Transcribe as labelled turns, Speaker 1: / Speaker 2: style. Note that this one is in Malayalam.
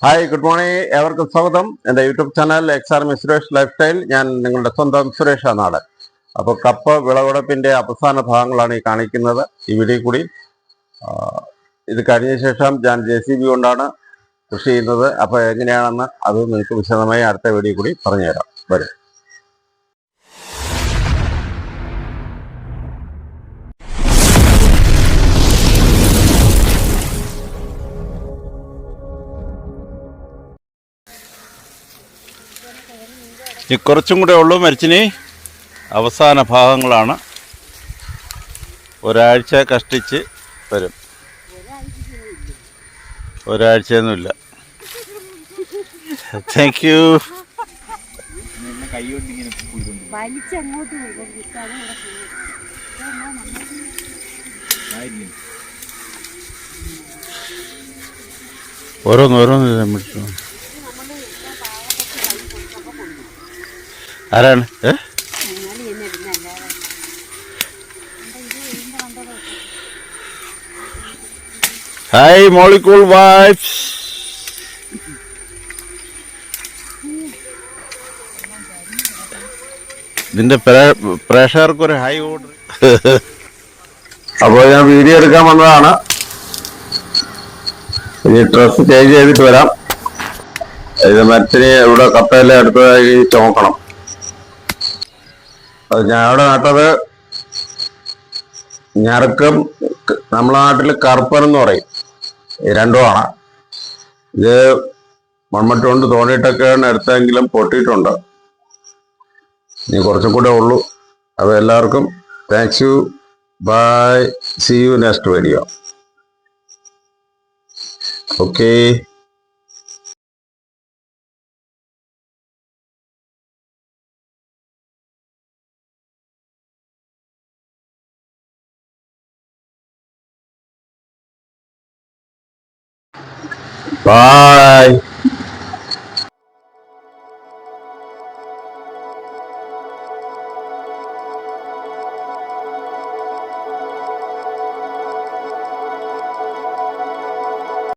Speaker 1: Hi, good morning. ഏവർക്കും സ്വാഗതം എൻ്റെ YouTube channel XRM Suresh life style. ഞാൻ നിങ്ങളുടെ സ്വന്തം സുരേഷ് നാടൻ. അപ്പോൾ കപ്പ വിളവെടുപ്പിൻ്റെ അവസാന ഭാഗങ്ങളാണ് ഈ കാണിക്കുന്നത് ഈ വീഡിയോ കൂടി. ആ, ഇത് കഴിഞ്ഞ ശേഷം ഞാൻ JCB കൊണ്ടാണ് കൃഷി ചെയ്യുന്നത്. അപ്പോൾ എങ്ങനെയാണെന്ന് അത് നിങ്ങൾക്ക് വിശദമായി അടുത്ത വീഡിയോ കൂടി പറഞ്ഞുതരാം. വരും. ഇനി കുറച്ചും കൂടെ ഉള്ളൂ മരിച്ചിനി. അവസാന ഭാഗങ്ങളാണ്. ഒരാഴ്ച കഷ്ടിച്ച് വരും. ഒരാഴ്ചയൊന്നുമില്ല. Thank you. ഓരോന്ന് ആരാണ്? Hi molecule vibes. ഇതിന്റെ പ്രേക്ഷകർക്കൊരു ഹായ് ഓർഡർ. അപ്പോൾ ഞാൻ വീഡിയോ എടുക്കാൻ വന്നതാണ്. ഇനി ഡ്രസ് ചേഞ്ച് ചെയ്തിട്ട് വരാം. ഇത് മരത്തിന് ഇവിടെ കപ്പയെല്ലാം അടുത്തതായി ചുമക്കണം. അത് ഞാൻ അവിടെ നട്ടത് ഞരക്കം, നമ്മളെ നാട്ടിൽ കറുപ്പൻ എന്ന് പറയും. ഈ രണ്ടുമാണ്. ഇത് മൺമട്ട കൊണ്ട് തോണിയിട്ടൊക്കെയാണ് എടുത്തെങ്കിലും പൊട്ടിയിട്ടുണ്ട്. ഇനി കുറച്ചും കൂടെ ഉള്ളൂ. അപ്പോൾ എല്ലാവർക്കും thanks you. Bye. See you next video. Okay. Bye.